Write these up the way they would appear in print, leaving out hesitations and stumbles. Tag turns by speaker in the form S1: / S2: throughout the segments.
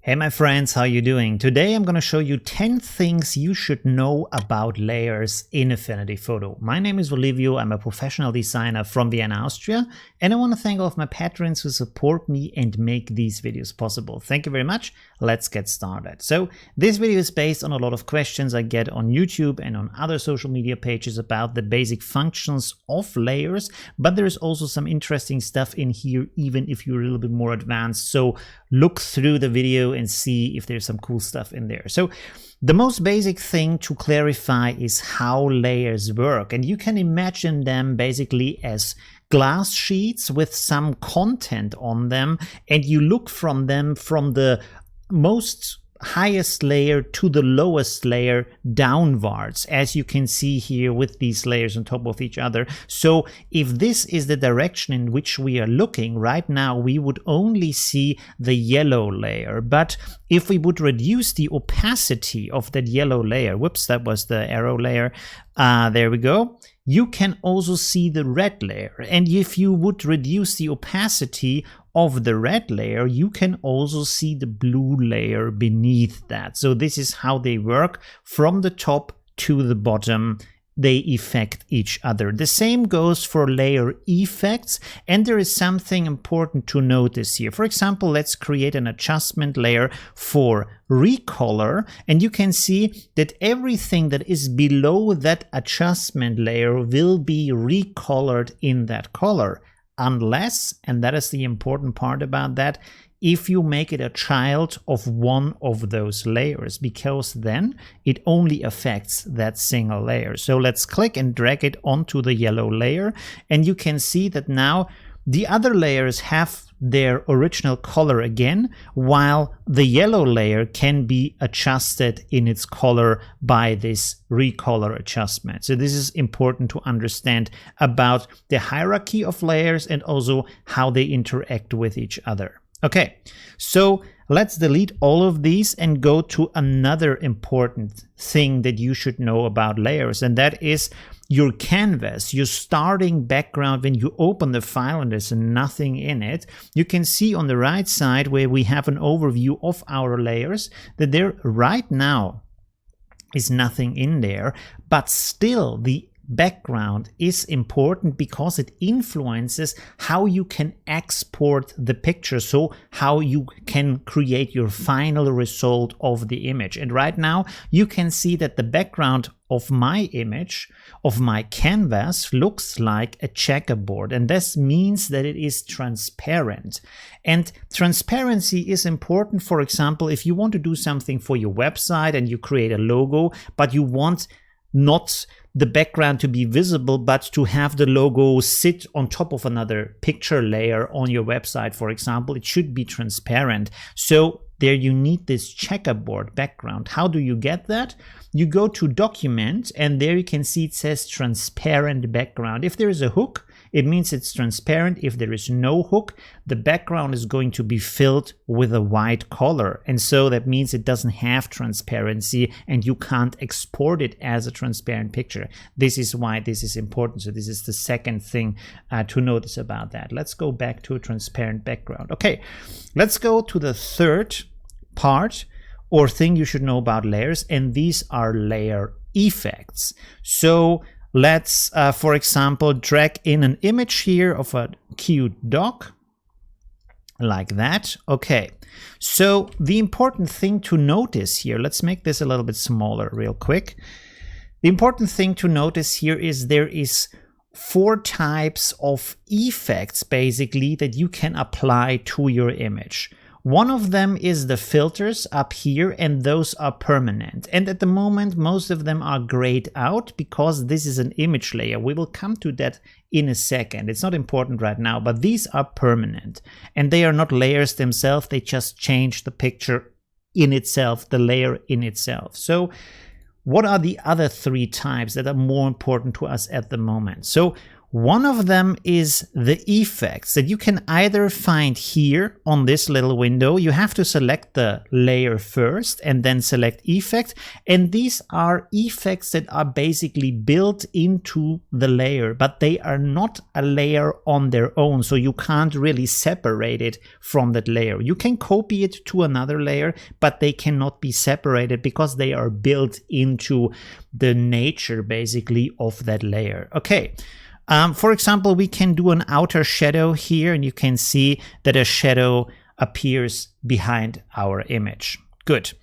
S1: Hey my friends, how you doing? Today I'm going to show you 10 things you should know about layers in Affinity Photo. My name is Olivio, I'm a professional designer from Vienna, Austria, and I want to thank all of my patrons who support me and make these videos possible. Thank you very much. Let's get started. So this video is based on a lot of questions I get on YouTube and on other social media pages about the basic functions of layers, but there's also some interesting stuff in here even if you're a little bit more advanced. So look through the video and see if there's some cool stuff in there. So the most basic thing to clarify is how layers work, and you can imagine them basically as glass sheets with some content on them, and you look from them from the most highest layer to the lowest layer downwards, as you can see here with these layers on top of each other. So if this is the direction in which we are looking right now, we would only see the yellow layer. But if we would reduce the opacity of that yellow layer, whoops, that was the arrow layer, there we go, you can also see the red layer. And if you would reduce the opacity of the red layer, you can also see the blue layer beneath that. So this is how they work from the top to the bottom. They affect each other. The same goes for layer effects, and there is something important to notice here. For example, let's create an adjustment layer for recolor, and you can see that everything that is below that adjustment layer will be recolored in that color. Unless, and that is the important part about that, if you make it a child of one of those layers, because then it only affects that single layer. So let's click and drag it onto the yellow layer, and you can see that now the other layers have their original color again, while the yellow layer can be adjusted in its color by this recolor adjustment. So this is important to understand about the hierarchy of layers and also how they interact with each other. Okay, so let's delete all of these and go to another important thing that you should know about layers, and that is your canvas, your starting background. When you open the file and there's nothing in it, you can see on the right side where we have an overview of our layers that there right now is nothing in there, but still the background is important because it influences how you can export the picture, so how you can create your final result of the image. And right now you can see that the background of my image, of my canvas, looks like a checkerboard, and this means that it is transparent. And transparency is important. For example, if you want to do something for your website and you create a logo, but you want not the background to be visible, but to have the logo sit on top of another picture layer on your website, for example, it should be transparent. So there you need this checkerboard background. How do you get that? You go to Document, and there you can see it says transparent background. If there is a hook, it means it's transparent. If there is no hook, the background is going to be filled with a white color. And so that means it doesn't have transparency and you can't export it as a transparent picture. This is why this is important. So this is the second thing to notice about that. Let's go back to a transparent background. Okay, let's go to the third part or thing you should know about layers, and these are layer effects. So let's, for example, drag in an image here of a cute dog, like that. Okay, so the important thing to notice here, let's make this a little bit smaller real quick. The important thing to notice here is there is 4 types of effects basically that you can apply to your image. One of them is the filters up here, and those are permanent. And at the moment, most of them are grayed out because this is an image layer. We will come to that in a second. It's not important right now, but these are permanent. And they are not layers themselves. They just change the picture in itself, the layer in itself. So what are the other 3 types that are more important to us at the moment? So One of them is the effects that you can either find here on this little window. You have to select the layer first and then select effect. And these are effects that are basically built into the layer, but they are not a layer on their own. So you can't really separate it from that layer. You can copy it to another layer, but they cannot be separated because they are built into the nature basically of that layer. Okay. For example, we can do an outer shadow here, and you can see that a shadow appears behind our image. Good.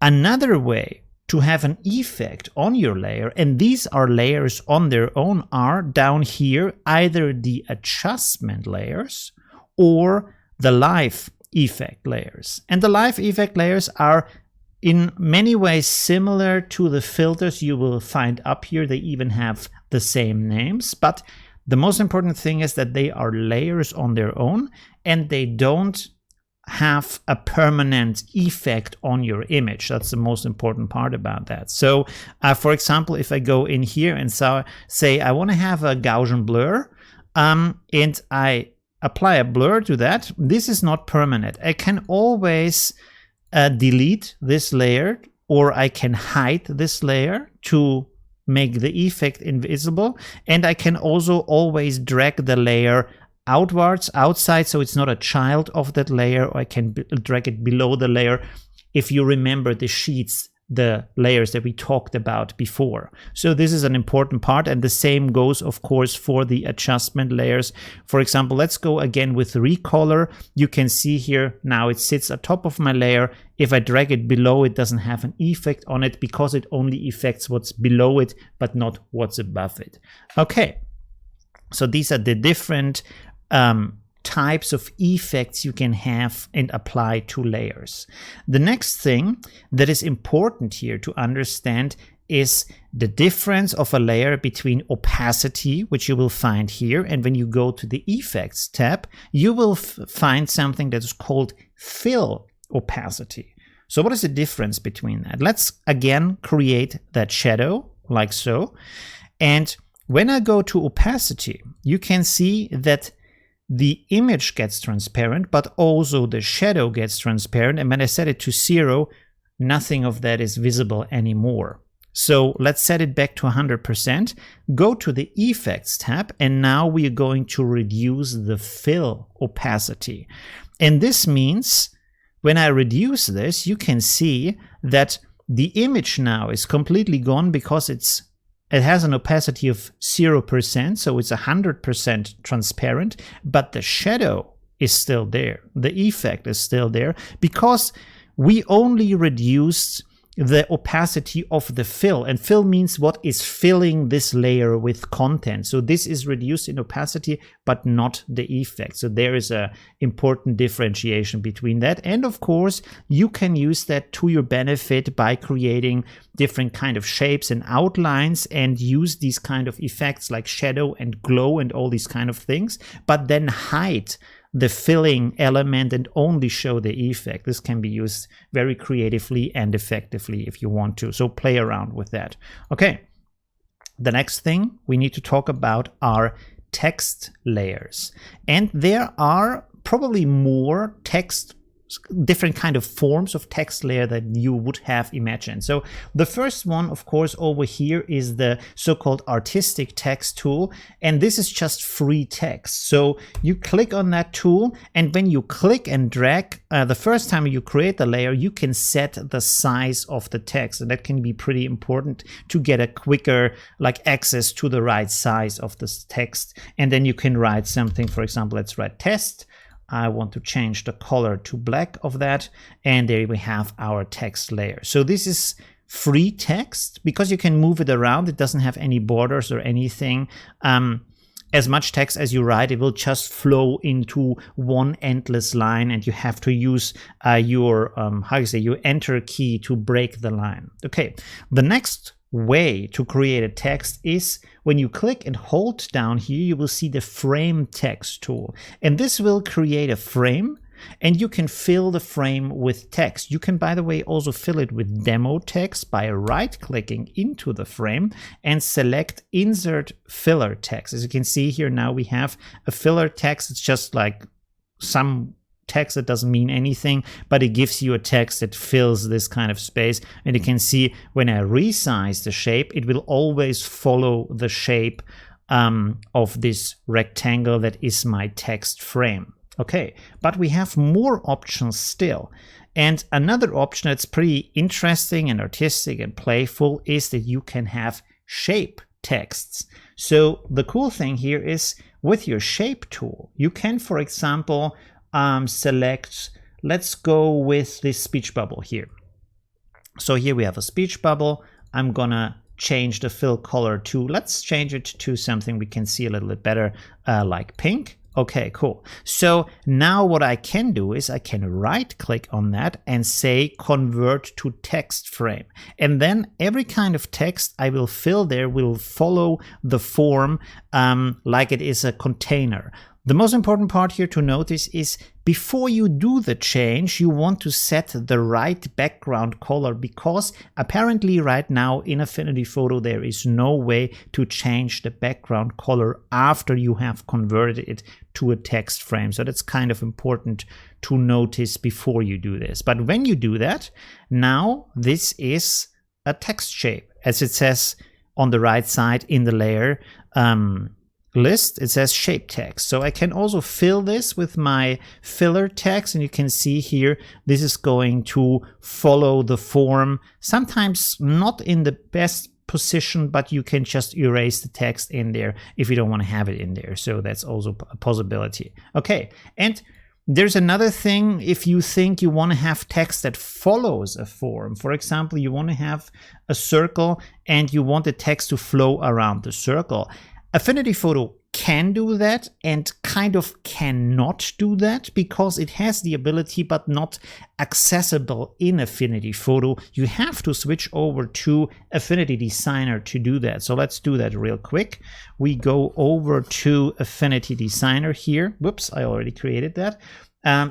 S1: Another way to have an effect on your layer, and these are layers on their own, are down here, either the adjustment layers or the live effect layers. And the live effect layers are in many ways similar to the filters you will find up here. They even have the same names, but the most important thing is that they are layers on their own and they don't have a permanent effect on your image. That's the most important part about that. So for example, if I go in here and say I want to have a Gaussian blur, and I apply a blur to that, this is not permanent. I can always delete this layer, or I can hide this layer to make the effect invisible, and I can also always drag the layer outwards, outside, so it's not a child of that layer, or I can drag it below the layer if you remember the sheets, the layers that we talked about before. So this is an important part, and the same goes of course for the adjustment layers. For example, let's go again with recolor. You can see here now it sits atop of my layer. If I drag it below, it doesn't have an effect on it because it only affects what's below it but not what's above it. Okay, so these are the different types of effects you can have and apply to layers. The next thing that is important here to understand is the difference of a layer between opacity, which you will find here, and when you go to the effects tab, you will find something that is called fill opacity. So what is the difference between that? Let's again create that shadow like so. And when I go to opacity, you can see that the image gets transparent, but also the shadow gets transparent. And when I set it to 0, nothing of that is visible anymore. So let's set it back to 100%. Go to the Effects tab, and now we are going to reduce the fill opacity. And this means when I reduce this, you can see that the image now is completely gone because it has an opacity of 0%, so it's 100% transparent, but the shadow is still there. The effect is still there because we only reduced the opacity of the fill, and fill means what is filling this layer with content. So this is reduced in opacity, but not the effect. So there is a important differentiation between that. And of course, you can use that to your benefit by creating different kind of shapes and outlines and use these kind of effects like shadow and glow and all these kind of things, but then hide the filling element and only show the effect. This can be used very creatively and effectively if you want to. So play around with that. Okay, the next thing we need to talk about are text layers. And there are probably more different kind of forms of text layer that you would have imagined. So the first one, of course, over here is the so-called artistic text tool, and this is just free text. So you click on that tool, and when you click and drag, the first time you create the layer, you can set the size of the text, and that can be pretty important to get a quicker access to the right size of this text. And then you can write something, for example, let's write test. I want to change the color to black of that, and there we have our text layer. So this is free text because you can move it around. It doesn't have any borders or anything. As much text as you write, it will just flow into one endless line, and you have to use your enter key to break the line. Okay, the next way to create a text is when you click and hold down here, you will see the frame text tool, and this will create a frame And you can fill the frame with text. You can, by the way, also fill it with demo text by right-clicking into the frame and select Insert Filler Text. As you can see here now, we have a filler text. It's just like some text that doesn't mean anything, but it gives you a text that fills this kind of space. And you can see when I resize the shape, it will always follow the shape of this rectangle that is my text frame. Okay, but we have more options still. And another option that's pretty interesting and artistic and playful is that you can have shape texts. So the cool thing here is with your shape tool, you can, for example, select, let's go with this speech bubble here. So here we have a speech bubble. I'm gonna change the fill color to, let's change it to something we can see a little bit better, like pink. Okay, cool. So now what I can do is I can right click on that and say convert to text frame. And then every kind of text I will fill there will follow the form like it is a container. The most important part here to notice is before you do the change, you want to set the right background color, because apparently right now in Affinity Photo there is no way to change the background color after you have converted it to a text frame. So that's kind of important to notice before you do this. But when you do that, now this is a text shape, as it says on the right side in the layer list. It says shape text. So I can also fill this with my filler text, and you can see here this is going to follow the form, sometimes not in the best position, but you can just erase the text in there if you don't want to have it in there. So that's also a possibility. Okay, and there's another thing. If you think you want to have text that follows a form, for example, you want to have a circle and you want the text to flow around the circle, Affinity Photo can do that and kind of cannot do that, because it has the ability but not accessible in Affinity Photo. You have to switch over to Affinity Designer to do that. So let's do that real quick. We go over to Affinity Designer here. Whoops, I already created that.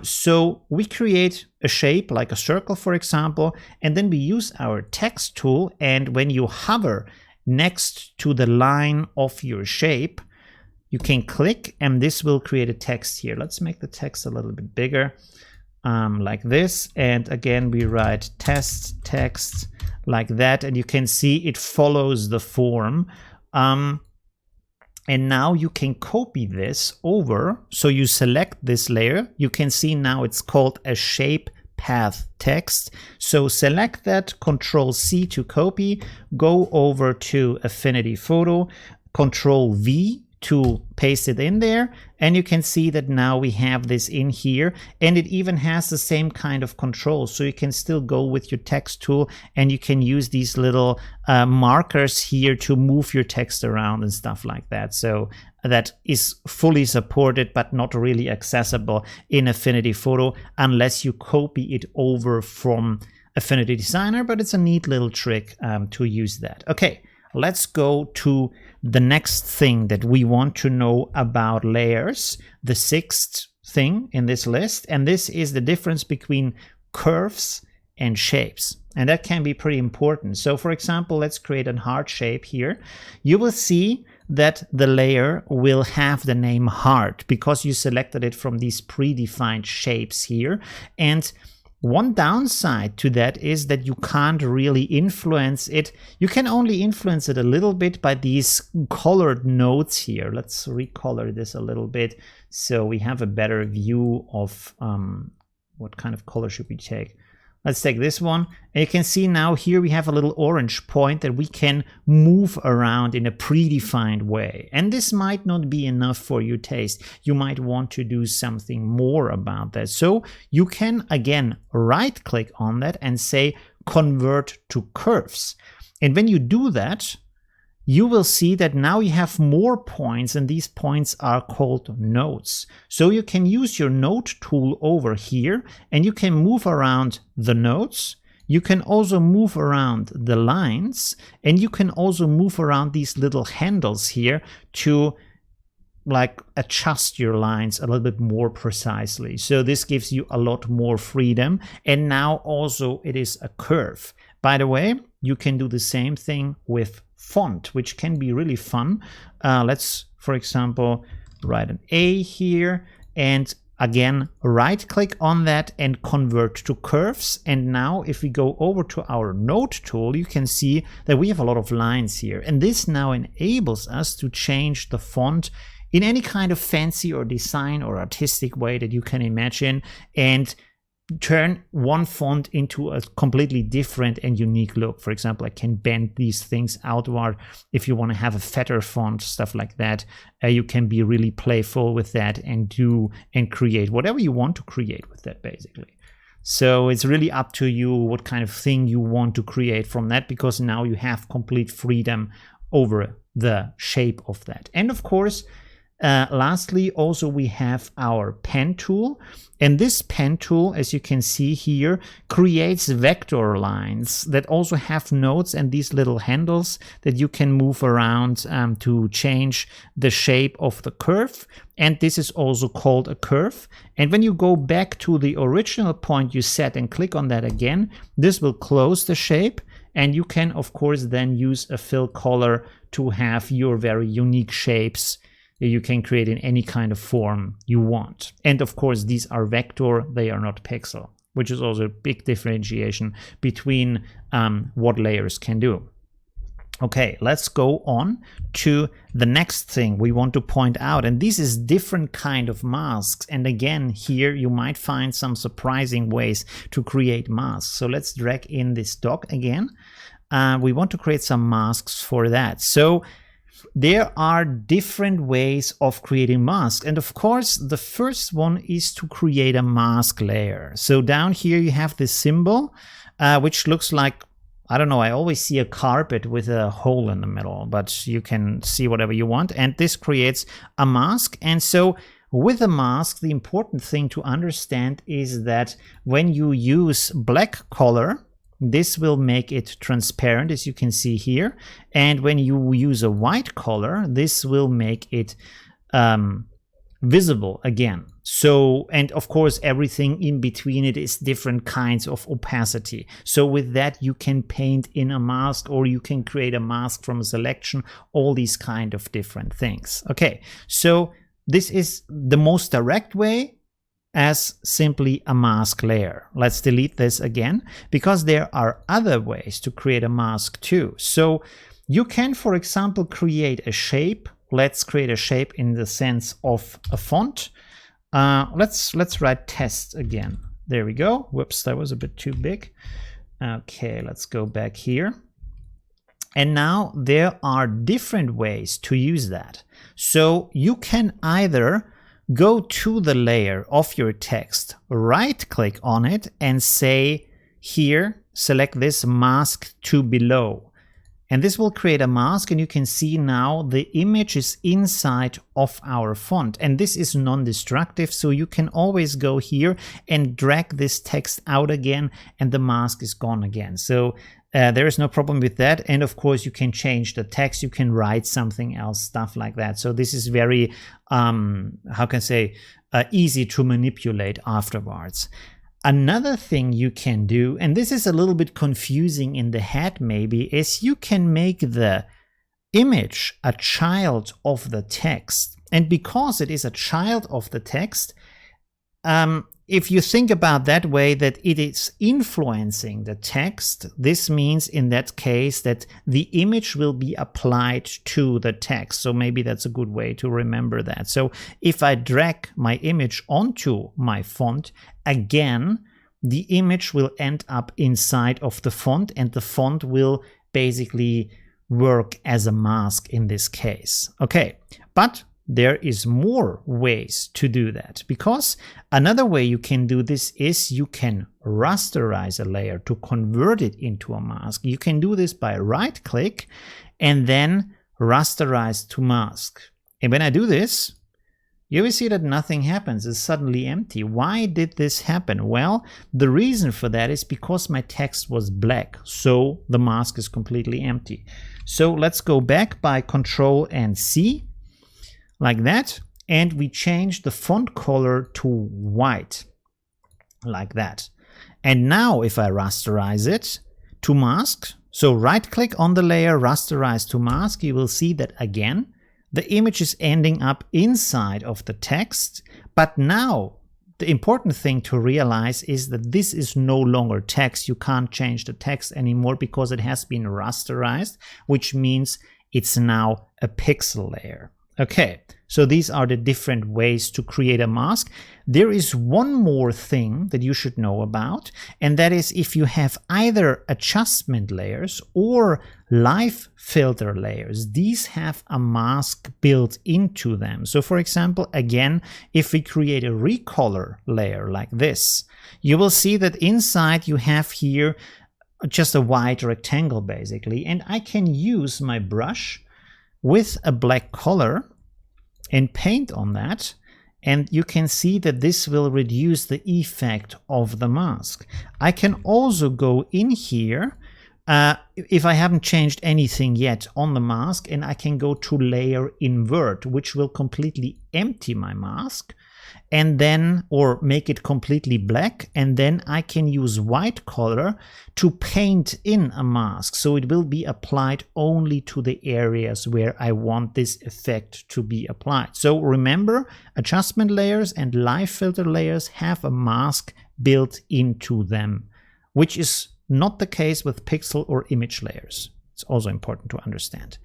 S1: So we create a shape like a circle, for example, and then we use our text tool, and when you hover next to the line of your shape, you can click and this will create a text here. Let's make the text a little bit bigger, like this. And again, we write test text like that, and you can see it follows the form. And now you can copy this over. So you select this layer. You can see now it's called a shape path text. So select that, Control C to copy, go over to Affinity Photo, Control V to paste it in there, and you can see that now we have this in here, and it even has the same kind of controls. So you can still go with your text tool and you can use these little markers here to move your text around and stuff like that. So that is fully supported but not really accessible in Affinity Photo unless you copy it over from Affinity Designer, but it's a neat little trick to use that. Okay, let's go to the next thing that we want to know about layers, the sixth thing in this list, and this is the difference between curves and shapes. And that can be pretty important. So for example, let's create a heart shape here. You will see that the layer will have the name heart because you selected it from these predefined shapes here. And one downside to that is that you can't really influence it. You can only influence it a little bit by these colored nodes here. Let's recolor this a little bit so we have a better view of what kind of color should we take. Let's take this one. And you can see now here we have a little orange point that we can move around in a predefined way. And this might not be enough for your taste. You might want to do something more about that. So you can again right click on that and say convert to curves. And when you do that, you will see that now you have more points, and these points are called nodes. So you can use your node tool over here and you can move around the nodes. You can also move around the lines, and you can also move around these little handles here to like adjust your lines a little bit more precisely. So this gives you a lot more freedom. And now also it is a curve. By the way, you can do the same thing with font, which can be really fun. Let's, for example, write an A here, and again, right click on that and convert to curves. And now if we go over to our node tool, you can see that we have a lot of lines here. And this now enables us to change the font in any kind of fancy or design or artistic way that you can imagine, and turn one font into a completely different and unique look. For example, I can bend these things outward if you want to have a fatter font, stuff like that. You can be really playful with that and do and create whatever you want to create with that, basically. So it's really up to you what kind of thing you want to create from that, because now you have complete freedom over the shape of that. And of course, lastly, also we have our pen tool, and this pen tool, as you can see here, creates vector lines that also have nodes and these little handles that you can move around to change the shape of the curve. And this is also called a curve. And when you go back to the original point you set and click on that again, this will close the shape. And you can, of course, then use a fill color to have your very unique shapes you can create in any kind of form you want. And of course, these are vector, they are not pixel, which is also a big differentiation between what layers can do. Okay, let's go on to the next thing we want to point out, and this is different kind of masks. And again, here you might find some surprising ways to create masks. So let's drag in this dock again. We want to create some masks for that. So there are different ways of creating masks. And of course, the first one is to create a mask layer. So down here you have this symbol, which looks like, I don't know, I always see a carpet with a hole in the middle, but you can see whatever you want. And this creates a mask. And so with a mask, the important thing to understand is that when you use black color, this will make it transparent, as you can see here. And when you use a white color, this will make it visible again. So, and of course, everything in between it is different kinds of opacity. So with that, you can paint in a mask, or you can create a mask from a selection, all these kind of different things. Okay, so this is the most direct way, as simply a mask layer. Let's delete this again, because there are other ways to create a mask too. So you can, for example, create a shape. Let's create a shape in the sense of a font. Let's write test again. There we go. Whoops, that was a bit too big. Okay, let's go back here. And now there are different ways to use that. So you can either go to the layer of your text, right click on it and say here, select this mask to below. And this will create a mask, and you can see now the image is inside of our font. And this is non-destructive, so you can always go here and drag this text out again and the mask is gone again. So there is no problem with that. And of course, you can change the text, you can write something else, stuff like that. So this is very, how can I say, easy to manipulate afterwards. Another thing you can do, and this is a little bit confusing in the head maybe, is you can make the image a child of the text. And because it is a child of the text, if you think about that way, that it is influencing the text, this means in that case that the image will be applied to the text. So maybe that's a good way to remember that. So if I drag my image onto my font, again, the image will end up inside of the font, and the font will basically work as a mask in this case. Okay, but there is more ways to do that, because another way you can do this is you can rasterize a layer to convert it into a mask. You can do this by right click and then rasterize to mask. And when I do this, you will see that nothing happens. It's suddenly empty. Why did this happen? Well, the reason for that is because my text was black, so the mask is completely empty. So let's go back by Control and C. like that. And we change the font color to white, like that. And now if I rasterize it to mask, so right click on the layer, rasterize to mask, you will see that again, the image is ending up inside of the text. But now the important thing to realize is that this is no longer text. You can't change the text anymore because it has been rasterized, which means it's now a pixel layer. Okay, so these are the different ways to create a mask. There is one more thing that you should know about, and that is if you have either adjustment layers or live filter layers, these have a mask built into them. So for example, again, if we create a recolor layer like this, you will see that inside you have here just a white rectangle basically, and I can use my brush with a black color and paint on that, and you can see that this will reduce the effect of the mask. I can also go in here if I haven't changed anything yet on the mask, and I can go to layer invert, which will completely empty my mask, and then, or make it completely black, and then I can use white color to paint in a mask, so it will be applied only to the areas where I want this effect to be applied. So remember, adjustment layers and live filter layers have a mask built into them, which is not the case with pixel or image layers. It's also important to understand.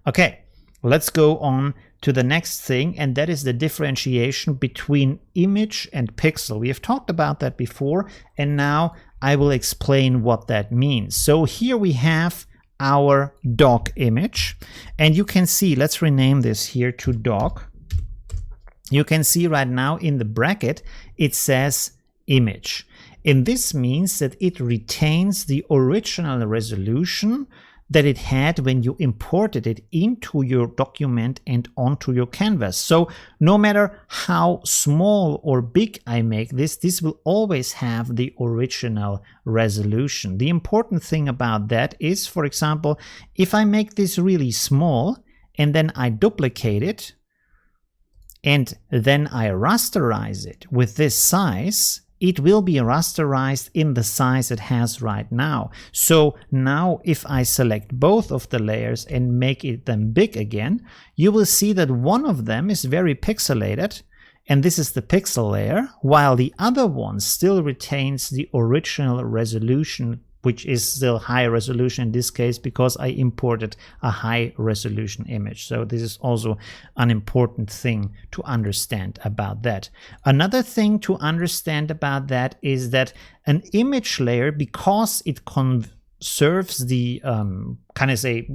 S1: Okay, let's go on to the next thing, and that is the differentiation between image and pixel. We have talked about that before, and now I will explain what that means. So here we have our dog image, and you can see, let's rename this here to dog. You can see right now in the bracket it says image, and this means that it retains the original resolution that it had when you imported it into your document and onto your canvas. So no matter how small or big I make this, this will always have the original resolution. The important thing about that is, for example, if I make this really small and then I duplicate it and then I rasterize it with this size, it will be rasterized in the size it has right now. So now if I select both of the layers and make them big again, you will see that one of them is very pixelated, and this is the pixel layer, while the other one still retains the original resolution, which is still high resolution in this case because I imported a high resolution image. So this is also an important thing to understand about that. Another thing to understand about that is that an image layer, because it conserves the kind of say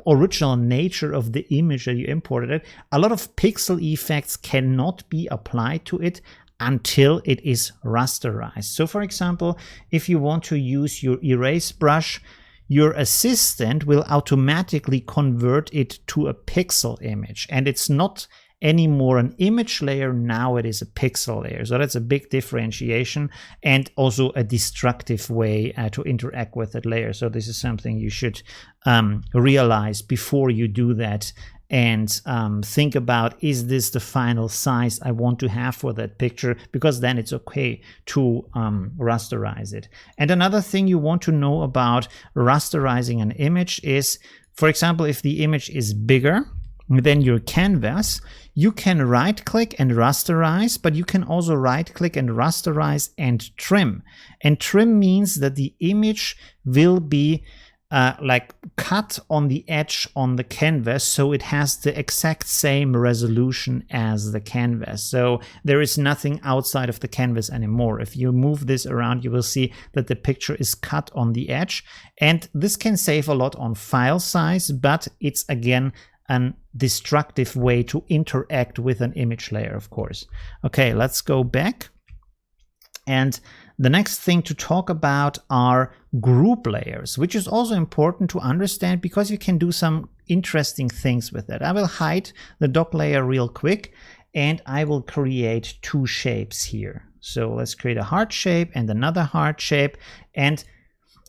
S1: original nature of the image that you imported, a lot of pixel effects cannot be applied to it until it is rasterized. So for example, if you want to use your erase brush, your assistant will automatically convert it to a pixel image, and it's not anymore an image layer, now it is a pixel layer. So that's a big differentiation and also a destructive way to interact with that layer. So this is something you should realize before you do that, and think about, is this the final size I want to have for that picture? Because then it's okay to rasterize it. And another thing you want to know about rasterizing an image is, for example, if the image is bigger than your canvas, you can right click and rasterize, but you can also right click and rasterize and trim. And trim means that the image will be like cut on the edge on the canvas, so it has the exact same resolution as the canvas. So there is nothing outside of the canvas anymore. If you move this around, you will see that the picture is cut on the edge, and this can save a lot on file size, but it's again a destructive way to interact with an image layer, of course. Okay, let's go back. And the next thing to talk about are group layers, which is also important to understand because you can do some interesting things with it. I will hide the dog layer real quick, and I will create two shapes here. So let's create a heart shape and another heart shape. And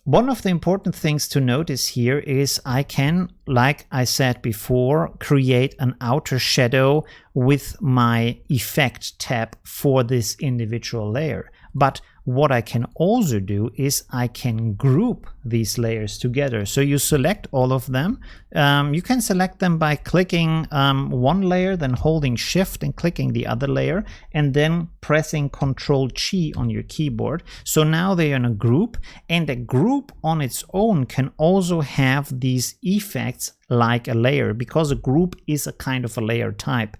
S1: one of the important things to notice here is I can, like I said before, create an outer shadow with my effect tab for this individual layer. But what I can also do is I can group these layers together. So you select all of them. You can select them by clicking one layer, then holding Shift and clicking the other layer, and then pressing Ctrl-G on your keyboard. So now they are in a group, and a group on its own can also have these effects like a layer, because a group is a kind of a layer type.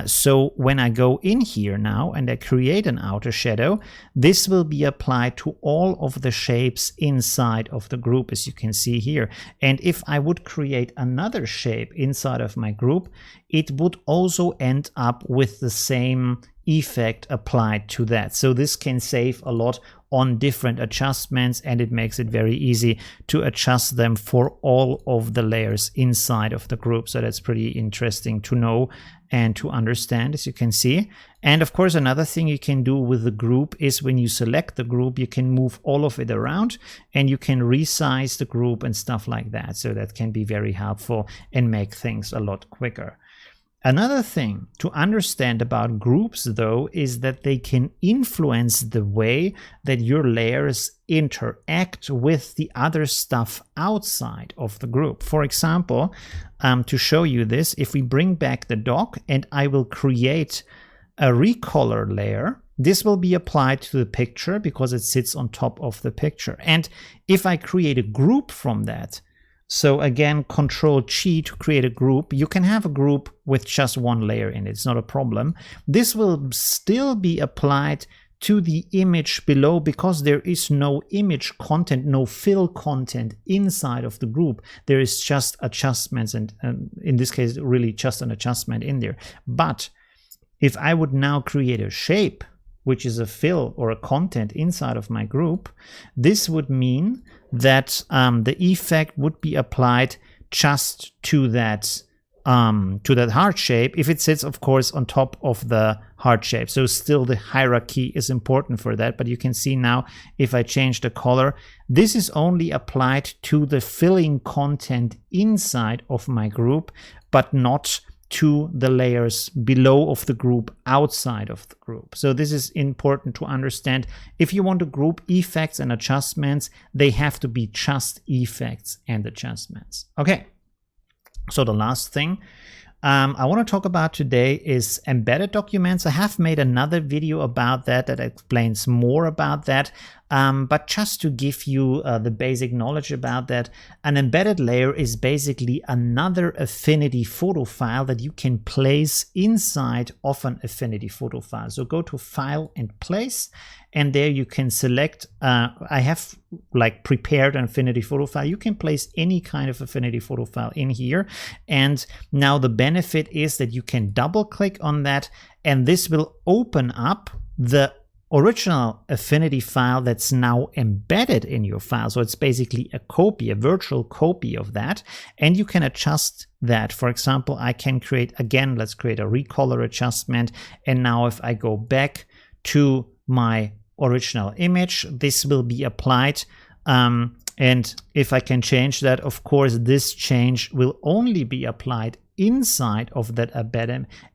S1: So when I go in here now and I create an outer shadow, this will be applied to all of the shapes inside of the group, as you can see here. And if I would create another shape inside of my group, it would also end up with the same effect applied to that. So this can save a lot on different adjustments, and it makes it very easy to adjust them for all of the layers inside of the group. So that's pretty interesting to know and to understand, as you can see. And of course, another thing you can do with the group is when you select the group, you can move all of it around and you can resize the group and stuff like that. So that can be very helpful and make things a lot quicker. Another thing to understand about groups, though, is that they can influence the way that your layers interact with the other stuff outside of the group. For example, to show you this, if we bring back the dock and I will create a recolor layer, this will be applied to the picture because it sits on top of the picture. And if I create a group from that, so again, Ctrl-G to create a group. You can have a group with just one layer in it. It's not a problem. This will still be applied to the image below because there is no image content, no fill content inside of the group. There is just adjustments, and in this case, really just an adjustment in there. But if I would now create a shape, which is a fill or a content inside of my group, this would mean that the effect would be applied just to that heart shape, if it sits, of course, on top of the heart shape. So still the hierarchy is important for that. But you can see now, if I change the color, this is only applied to the filling content inside of my group, but not to the layers below of the group outside of the group. So this is important to understand. If you want to group effects and adjustments, they have to be just effects and adjustments. Okay, so the last thing I want to talk about today is embedded documents. I have made another video about that explains more about that. But just to give you the basic knowledge about that, an embedded layer is basically another Affinity Photo file that you can place inside of an Affinity Photo file. So go to File and Place, and there you can select, I have like prepared an Affinity Photo file. You can place any kind of Affinity Photo file in here. And now the benefit is that you can double click on that, and this will open up the original Affinity file that's now embedded in your file. So it's basically a copy, a virtual copy of that, and you can adjust that. For example, I can create, again, let's create a recolor adjustment, and now if I go back to my original image, this will be applied. And if I can change that, of course, this change will only be applied inside of that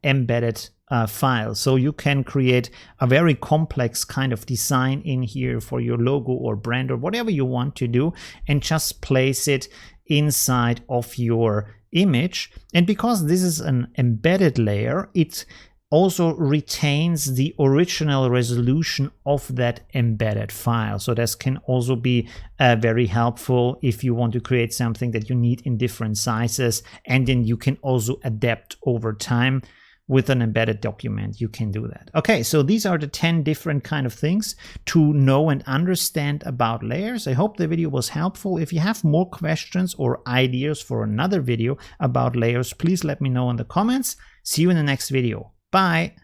S1: embedded file. So you can create a very complex kind of design in here for your logo or brand or whatever you want to do, and just place it inside of your image. And because this is an embedded layer, it also retains the original resolution of that embedded file. So this can also be very helpful if you want to create something that you need in different sizes, and then you can also adapt over time. With an embedded document, you can do that. Okay, so these are the 10 different kind of things to know and understand about layers. I hope the video was helpful. If you have more questions or ideas for another video about layers, please let me know in the comments. See you in the next video. Bye.